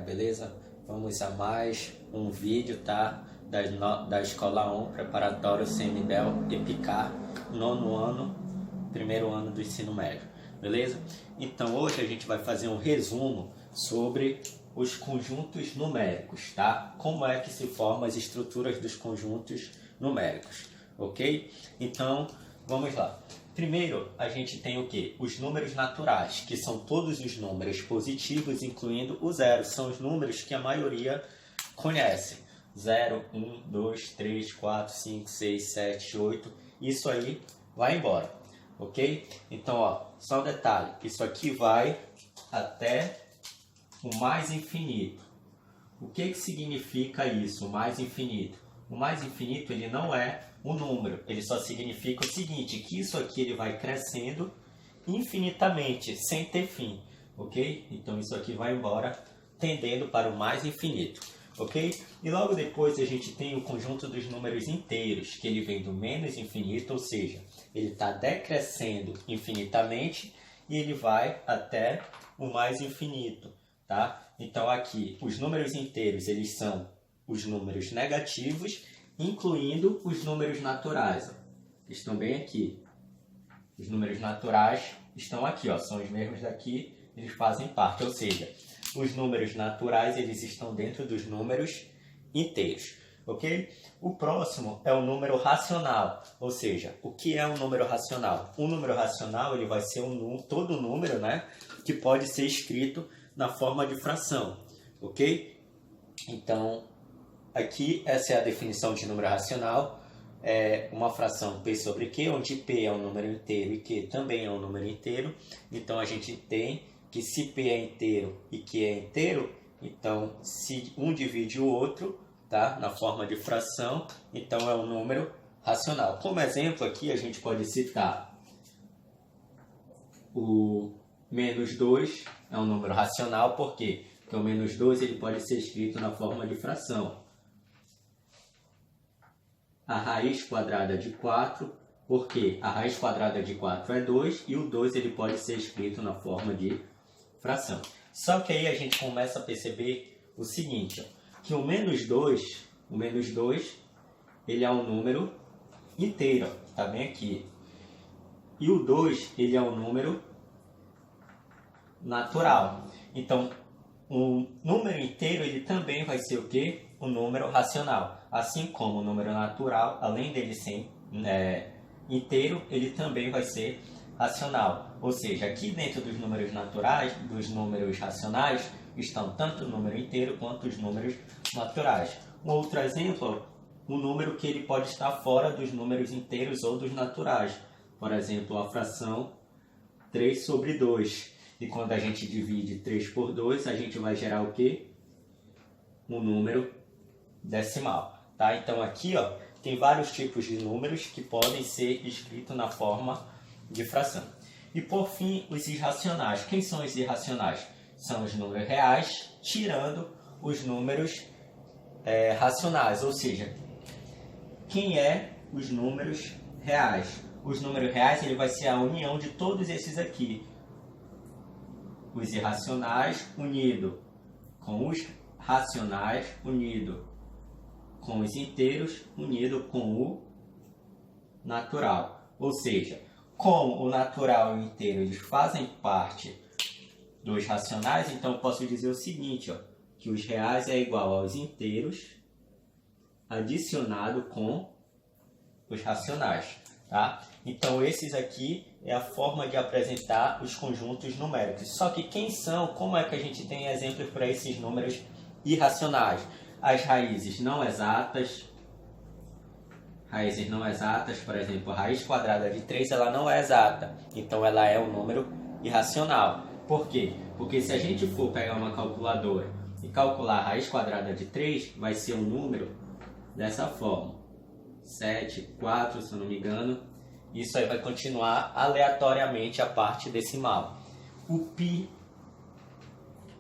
beleza? Vamos a mais um vídeo, tá? Da Escola 1, Preparatório CMDEL EPICAR, nono ano, primeiro ano do ensino médio, beleza? Então hoje a gente vai fazer um resumo sobre os conjuntos numéricos, tá? Como é que se formam as estruturas dos conjuntos numéricos, ok? Então, vamos lá. Primeiro, a gente tem o quê? Os números naturais, que são todos os números positivos, incluindo o zero. São os números que a maioria conhece. 0, 1, 2, 3, 4, 5, 6, 7, 8. Isso aí vai embora, ok? Então, ó, só um detalhe. Isso aqui vai até o mais infinito. O que significa isso, o mais infinito? O mais infinito, ele não é um número, ele só significa o seguinte, que isso aqui ele vai crescendo infinitamente, sem ter fim, ok? Então isso aqui vai embora, tendendo para o mais infinito, ok? E logo depois a gente tem o conjunto dos números inteiros, que ele vem do menos infinito, ou seja, ele está decrescendo infinitamente e ele vai até o mais infinito, tá? Então aqui, os números inteiros, eles são os números negativos, incluindo os números naturais, ó, que estão bem aqui. Os números naturais estão aqui, ó, são os mesmos daqui, eles fazem parte, ou seja, os números naturais eles estão dentro dos números inteiros, ok? O próximo é o número racional, ou seja, o que é um número racional? Um número racional ele vai ser todo número, né, que pode ser escrito na forma de fração, ok? Então, aqui, essa é a definição de número racional, é uma fração P sobre Q, onde P é um número inteiro e Q também é um número inteiro. Então, a gente tem que se P é inteiro e Q é inteiro, então, se um divide o outro, tá? Na forma de fração, então é um número racional. Como exemplo aqui, a gente pode citar o menos 2, é um número racional, por quê? Porque o menos 2 ele pode ser escrito na forma de fração. A raiz quadrada de 4, porque a raiz quadrada de 4 é 2 e o 2 ele pode ser escrito na forma de fração. Só que aí a gente começa a perceber o seguinte, ó, que o menos 2 ele é um número inteiro, está bem aqui. E o 2 ele é um número natural. Então, o número inteiro ele também vai ser o quê? Um número racional. Assim como o número natural, além dele ser inteiro, ele também vai ser racional. Ou seja, aqui dentro dos números naturais, dos números racionais, estão tanto o número inteiro quanto os números naturais. Um outro exemplo, um número que ele pode estar fora dos números inteiros ou dos naturais. Por exemplo, a fração 3 sobre 2. E quando a gente divide 3 por 2, a gente vai gerar o quê? Um número decimal. Tá? Então aqui ó, tem vários tipos de números que podem ser escritos na forma de fração. E por fim, os irracionais. Quem são os irracionais? São os números reais, tirando os números racionais. Ou seja, quem é os números reais? Os números reais ele vai ser a união de todos esses aqui. Os irracionais unido com os racionais, unido com os inteiros, unido com o natural. Ou seja, como o natural e o inteiro eles fazem parte dos racionais, então eu posso dizer o seguinte, ó, que os reais é igual aos inteiros adicionado com os racionais. Tá? Então, esses aqui é a forma de apresentar os conjuntos numéricos. Só que quem são, como é que a gente tem exemplos para esses números irracionais? As raízes não exatas, por exemplo, a raiz quadrada de 3 ela não é exata, então ela é um número irracional. Por quê? Porque se a gente for pegar uma calculadora e calcular a raiz quadrada de 3, vai ser um número dessa forma. 7, 4, se eu não me engano. Isso aí vai continuar aleatoriamente a parte decimal. O π,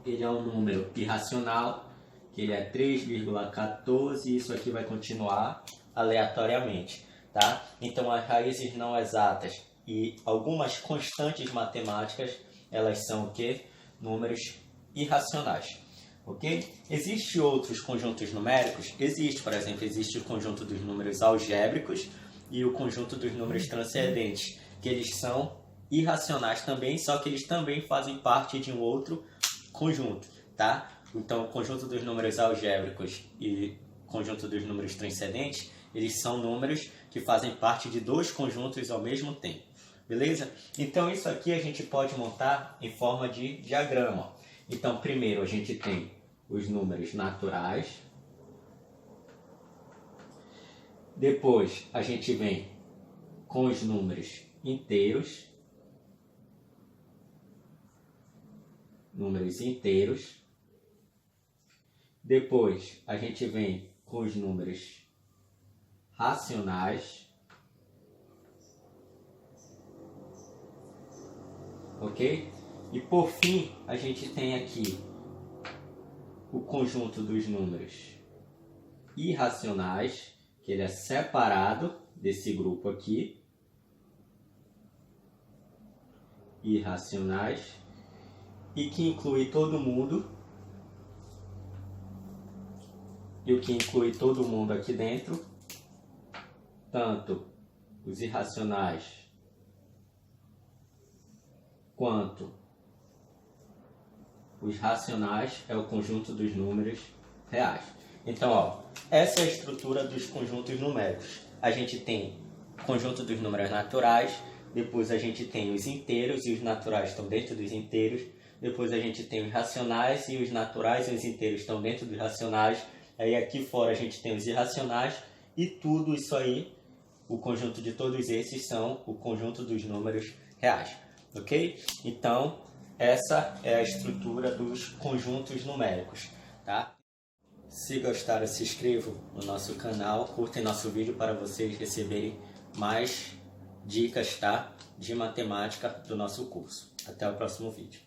ele é um número irracional, que ele é 3,14, isso aqui vai continuar aleatoriamente, tá? Então, as raízes não exatas e algumas constantes matemáticas, elas são o quê? Números irracionais. ok? Existem outros conjuntos numéricos? Existe, por exemplo, existe o conjunto dos números algébricos e o conjunto dos números transcendentes, que eles são irracionais também, só que eles também fazem parte de um outro conjunto, tá? Então, o conjunto dos números algébricos e o conjunto dos números transcendentes, eles são números que fazem parte de dois conjuntos ao mesmo tempo, beleza? Então, isso aqui a gente pode montar em forma de diagrama. Então, primeiro a gente tem os números naturais, depois a gente vem com os números inteiros, depois a gente vem com os números racionais, ok? E por fim a gente tem aqui o conjunto dos números irracionais, que ele é separado desse grupo aqui, irracionais, e que inclui todo mundo, e o que inclui todo mundo aqui dentro, tanto os irracionais quanto os racionais, é o conjunto dos números reais. Então, ó, essa é a estrutura dos conjuntos numéricos. A gente tem o conjunto dos números naturais, depois a gente tem os inteiros, e os naturais estão dentro dos inteiros, depois a gente tem os racionais, e os naturais e os inteiros estão dentro dos racionais, aí aqui fora a gente tem os irracionais, e tudo isso aí, o conjunto de todos esses são o conjunto dos números reais, ok? Então, essa é a estrutura dos conjuntos numéricos, tá? Se gostaram, se inscrevam no nosso canal, curtem nosso vídeo para vocês receberem mais dicas, tá? De matemática do nosso curso. Até o próximo vídeo.